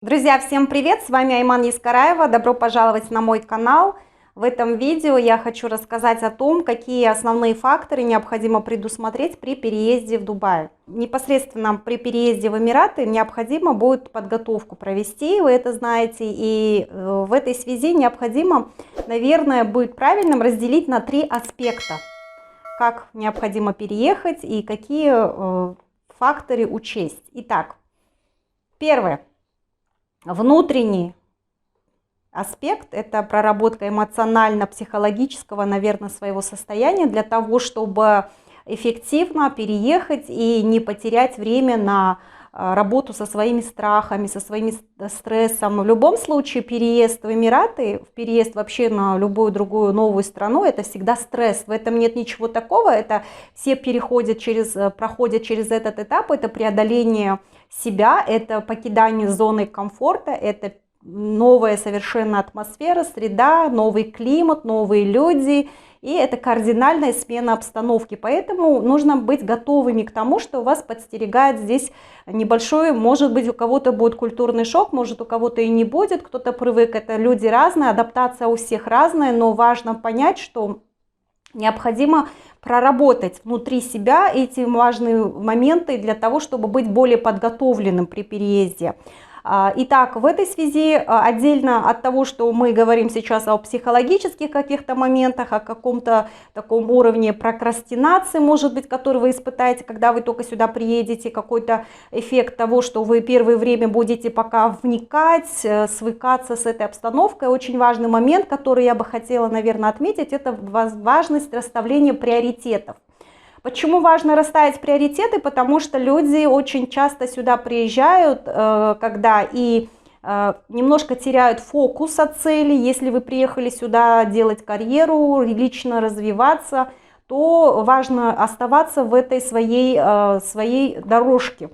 Друзья, всем привет! С вами Айман Ескараева. Добро пожаловать на мой канал. В этом видео я хочу рассказать о том, какие основные факторы необходимо предусмотреть при переезде в Дубай. Непосредственно при переезде в Эмираты необходимо будет подготовку провести, вы это знаете. И в этой связи необходимо, наверное, будет правильным разделить на 3 аспекта. Как необходимо переехать и какие факторы учесть. Итак, первое. Внутренний аспект – это проработка эмоционально-психологического, наверное, своего состояния для того, чтобы эффективно переехать и не потерять время на работу со своими страхами, со своим стрессом. В любом случае переезд в Эмираты, переезд вообще на любую другую новую страну – это всегда стресс. В этом нет ничего такого, это все проходят через этот этап, это преодоление себя, это покидание зоны комфорта, это новая совершенно атмосфера, среда, новый климат, новые люди, и это кардинальная смена обстановки. Поэтому нужно быть готовыми к тому, что вас подстерегает здесь небольшой, может быть, у кого-то будет культурный шок, может, у кого-то и не будет, кто-то привык, это люди разные, адаптация у всех разная, но важно понять, что необходимо проработать внутри себя эти важные моменты для того, чтобы быть более подготовленным при переезде. Итак, в этой связи отдельно от того, что мы говорим сейчас о психологических каких-то моментах, о каком-то таком уровне прокрастинации, может быть, который вы испытаете, когда вы только сюда приедете, какой-то эффект того, что вы первое время будете пока вникать, свыкаться с этой обстановкой. Очень важный момент, который я бы хотела, наверное, отметить, это важность расставления приоритетов. Почему важно расставить приоритеты? Потому что люди очень часто сюда приезжают, когда и немножко теряют фокус от цели. Если вы приехали сюда делать карьеру, лично развиваться, то важно оставаться в этой своей дорожке.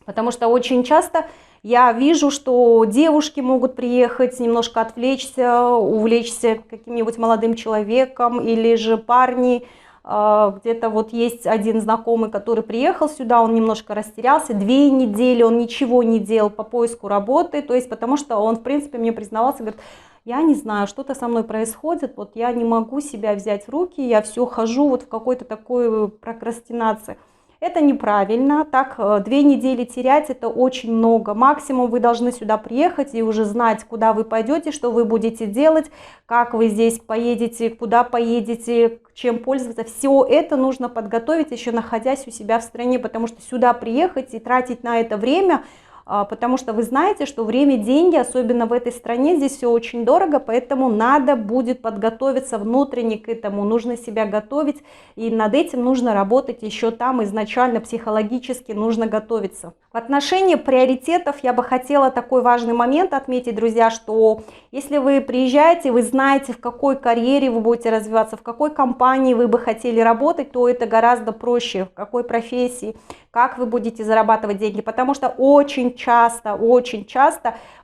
Потому что очень часто я вижу, что девушки могут приехать, немножко отвлечься, увлечься каким-нибудь молодым человеком, или же парни. Где-то вот есть один знакомый, который приехал сюда, он немножко растерялся, 2 недели он ничего не делал по поиску работы, то есть потому что он, в принципе, мне признавался, говорит, я не знаю, что-то со мной происходит, вот я не могу себя взять в руки, я все хожу вот в какой-то такой прокрастинации. Это неправильно, так 2 недели терять это очень много, максимум вы должны сюда приехать и уже знать, куда вы пойдете, что вы будете делать, как вы здесь поедете, куда поедете, чем пользоваться. Все это нужно подготовить, еще находясь у себя в стране, потому что сюда приехать и тратить на это время, потому что вы знаете, что время – деньги, особенно в этой стране, здесь все очень дорого, поэтому надо будет подготовиться внутренне к этому, нужно себя готовить, и над этим нужно работать еще там изначально, психологически нужно готовиться. В отношении приоритетов я бы хотела такой важный момент отметить, друзья, что если вы приезжаете, вы знаете, в какой карьере вы будете развиваться, в какой компании вы бы хотели работать, то это гораздо проще, в какой профессии, как вы будете зарабатывать деньги, потому что очень часто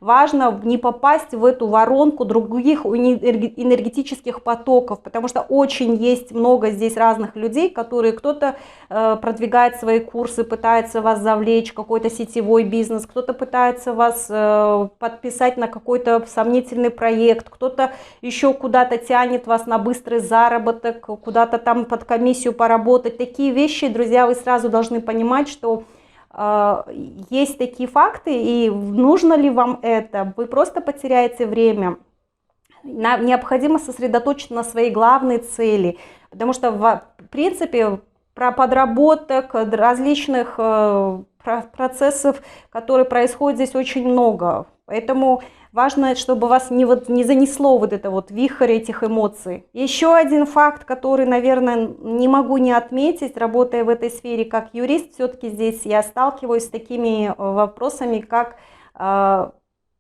важно не попасть в эту воронку других энергетических потоков, потому что очень есть много здесь разных людей, которые кто-то продвигает свои курсы, пытается вас завлечь, какой-то сетевой бизнес, кто-то пытается вас подписать на какой-то сомнительный проект, кто-то еще куда-то тянет вас на быстрый заработок, куда-то там под комиссию поработать. Такие вещи, друзья, вы сразу должны понимать, что есть такие факты, и нужно ли вам это, вы просто потеряете время. Необходимо сосредоточиться на своей главной цели, потому что в принципе про подработок, различных процессов, которые происходят здесь, очень много, поэтому важно, чтобы вас не занесло вот это вот вихрь этих эмоций. Еще один факт, который, наверное, не могу не отметить, работая в этой сфере как юрист, все-таки здесь я сталкиваюсь с такими вопросами, как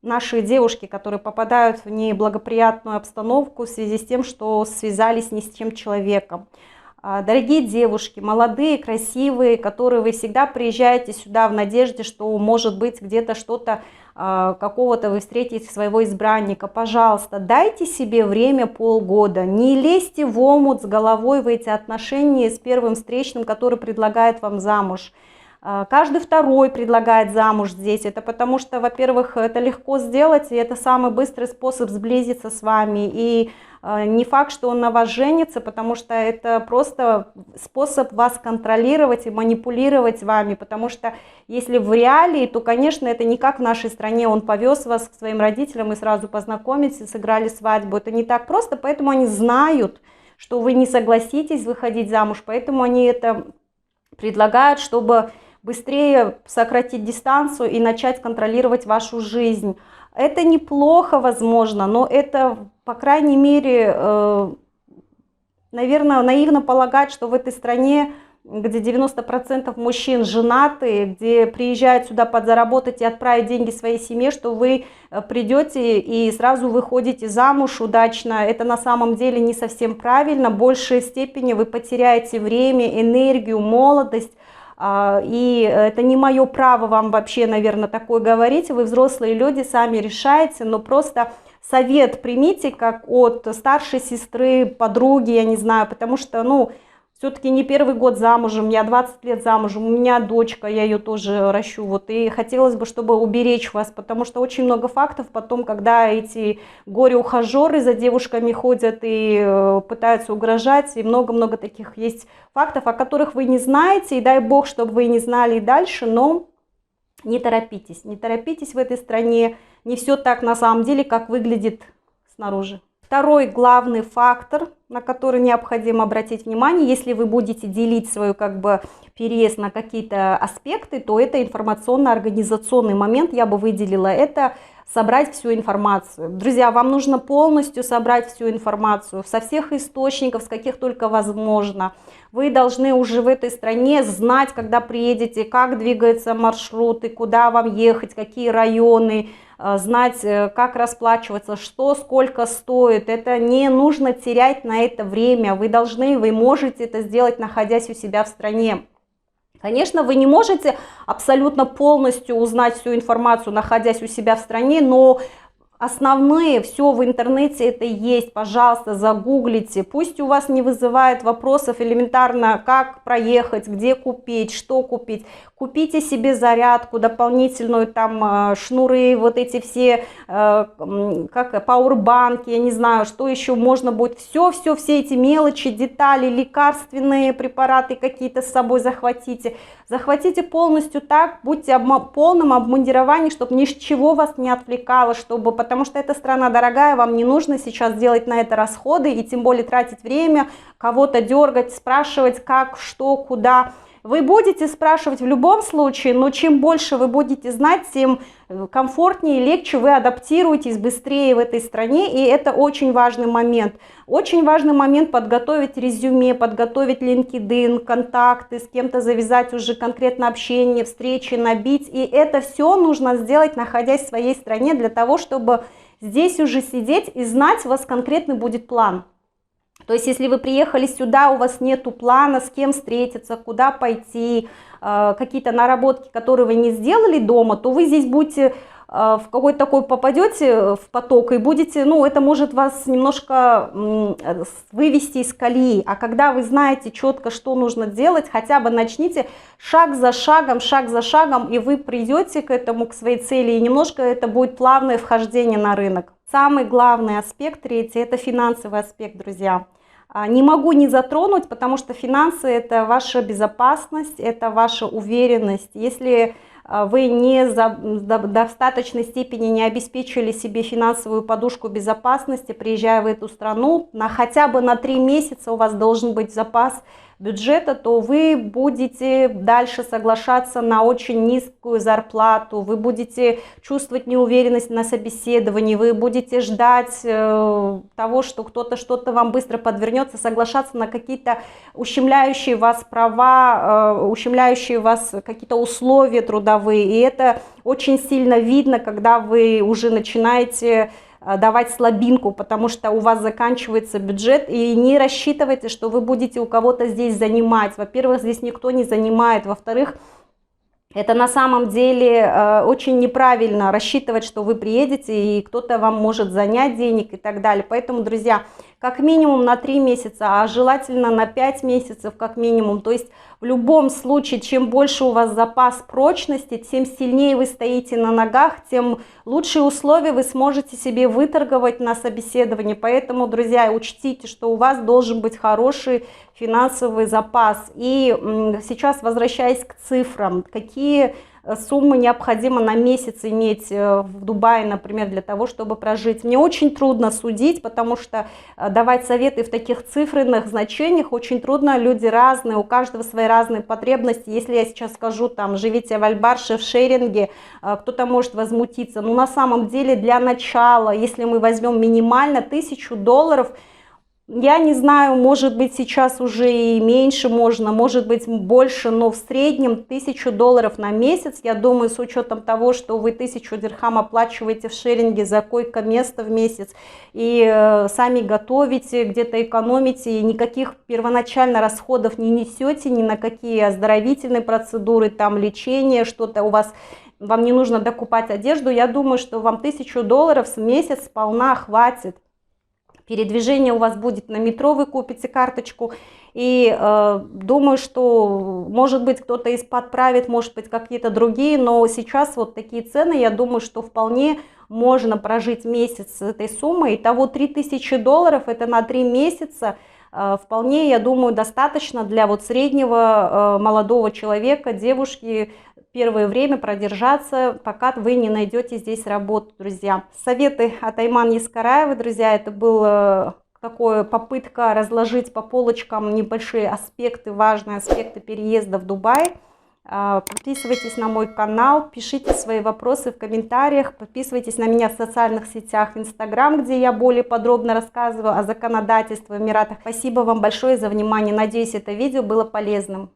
наши девушки, которые попадают в неблагоприятную обстановку в связи с тем, что связались ни с тем человеком. Дорогие девушки, молодые, красивые, которые вы всегда приезжаете сюда в надежде, что может быть где-то что-то, какого-то вы встретите своего избранника, пожалуйста, дайте себе время полгода, не лезьте в омут с головой в эти отношения с первым встречным, который предлагает вам замуж. Каждый второй предлагает замуж здесь. Это потому что, во-первых, это легко сделать, и это самый быстрый способ сблизиться с вами. И не факт, что он на вас женится, потому что это просто способ вас контролировать и манипулировать вами. Потому что если в реалии, то, конечно, это не как в нашей стране. Он повез вас к своим родителям и сразу познакомились, сыграли свадьбу. Это не так просто, поэтому они знают, что вы не согласитесь выходить замуж. Поэтому они это предлагают, чтобы быстрее сократить дистанцию и начать контролировать вашу жизнь. Это неплохо, возможно, но это, по крайней мере, наверное, наивно полагать, что в этой стране, где 90% мужчин женаты, где приезжают сюда подзаработать и отправить деньги своей семье, что вы придете и сразу выходите замуж удачно. Это на самом деле не совсем правильно. В большей степени вы потеряете время, энергию, молодость. И это не мое право вам вообще, наверное, такое говорить. Вы взрослые люди, сами решаете, но просто совет примите как от старшей сестры, подруги, я не знаю, потому что, ну, все-таки не первый год замужем, я 20 лет замужем, у меня дочка, я ее тоже ращу, вот, и хотелось бы, чтобы уберечь вас, потому что очень много фактов потом, когда эти горе-ухажеры за девушками ходят и пытаются угрожать, и много-много таких есть фактов, о которых вы не знаете, и дай бог, чтобы вы не знали и дальше, но не торопитесь в этой стране, не все так на самом деле, как выглядит снаружи. Второй главный фактор, на который необходимо обратить внимание, если вы будете делить свой переезд на какие-то аспекты, то это информационно-организационный момент, я бы выделила, это собрать всю информацию. Друзья, вам нужно полностью собрать всю информацию со всех источников, с каких только возможно. Вы должны уже в этой стране знать, когда приедете, как двигаются маршруты, куда вам ехать, какие районы, знать, как расплачиваться, что, сколько стоит. Это не нужно терять на это время. Вы можете это сделать, находясь у себя в стране. Конечно, вы не можете абсолютно полностью узнать всю информацию, находясь у себя в стране, но основные, все в интернете это есть, пожалуйста, загуглите. Пусть у вас не вызывает вопросов элементарно, как проехать, где купить, что купить. Купите себе зарядку дополнительную, там шнуры, вот эти все, как пауэрбанки, я не знаю, что еще можно будет. Все эти мелочи, детали, лекарственные препараты какие-то с собой захватите. Захватите полностью так, будьте в полном обмундировании, чтобы ничего вас не отвлекало, потому что эта страна дорогая, вам не нужно сейчас делать на это расходы и тем более тратить время, кого-то дергать, спрашивать как, что, куда. Вы будете спрашивать в любом случае, но чем больше вы будете знать, тем комфортнее и легче вы адаптируетесь быстрее в этой стране, и это очень важный момент. Очень важный момент подготовить резюме, подготовить LinkedIn, контакты, с кем-то завязать уже конкретно общение, встречи, набить, и это все нужно сделать, находясь в своей стране, для того, чтобы здесь уже сидеть и знать, у вас конкретный будет план. То есть, если вы приехали сюда, у вас нету плана, с кем встретиться, куда пойти, какие-то наработки, которые вы не сделали дома, то вы здесь будете в какой-то такой попадете в поток и будете, это может вас немножко вывести из колеи. А когда вы знаете четко, что нужно делать, хотя бы начните шаг за шагом, и вы придете к этому, к своей цели, и немножко это будет плавное вхождение на рынок. Самый главный аспект, третий, это финансовый аспект, друзья. Не могу не затронуть, потому что финансы – это ваша безопасность, это ваша уверенность. Если вы в достаточной степени не обеспечили себе финансовую подушку безопасности, приезжая в эту страну, хотя бы на 3 месяца у вас должен быть запас бюджета, то вы будете дальше соглашаться на очень низкую зарплату, вы будете чувствовать неуверенность на собеседовании, вы будете ждать того, что кто-то что-то вам быстро подвернется, соглашаться на какие-то ущемляющие вас права, ущемляющие вас какие-то условия трудовые, и это очень сильно видно, когда вы уже начинаете давать слабинку, потому что у вас заканчивается бюджет, и не рассчитывайте, что вы будете у кого-то здесь занимать. Во-первых, здесь никто не занимает, во-вторых, это на самом деле очень неправильно рассчитывать, что вы приедете и кто-то вам может занять денег и так далее. Поэтому, друзья, как минимум на 3 месяца, а желательно на 5 месяцев как минимум. То есть в любом случае, чем больше у вас запас прочности, тем сильнее вы стоите на ногах, тем лучшие условия вы сможете себе выторговать на собеседовании. Поэтому, друзья, учтите, что у вас должен быть хороший финансовый запас. И сейчас, возвращаясь к цифрам, какие суммы необходимо на месяц иметь в Дубае, например, для того, чтобы прожить. Мне очень трудно судить, потому что давать советы в таких цифренных значениях очень трудно. Люди разные, у каждого свои разные потребности. Если я сейчас скажу, там, живите в Аль-Барше, в шеринге, кто-то может возмутиться. Но на самом деле для начала, если мы возьмем минимально $1000, я не знаю, может быть сейчас уже и меньше можно, может быть больше, но в среднем $1000 на месяц, я думаю, с учетом того, что вы 1000 дирхам оплачиваете в шеринге за койко-место в месяц и сами готовите, где-то экономите, и никаких первоначально расходов не несете ни на какие оздоровительные процедуры, там лечение, что-то у вас, вам не нужно докупать одежду, я думаю, что вам $1000 в месяц сполна хватит. Передвижение у вас будет на метро, вы купите карточку. И думаю, что, может быть, кто-то подправит, может быть, какие-то другие. Но сейчас вот такие цены, я думаю, что вполне можно прожить месяц с этой суммой. Итого $3000, это на 3 месяца. Вполне, я думаю, достаточно для вот среднего молодого человека, девушки, первое время продержаться, пока вы не найдете здесь работу, друзья. Советы от Айман Ескараевой, друзья, это была такая попытка разложить по полочкам небольшие аспекты, важные аспекты переезда в Дубай. Подписывайтесь на мой канал, пишите свои вопросы в комментариях, подписывайтесь на меня в социальных сетях, в Инстаграм, где я более подробно рассказываю о законодательстве в Эмиратах. Спасибо вам большое за внимание, надеюсь, это видео было полезным.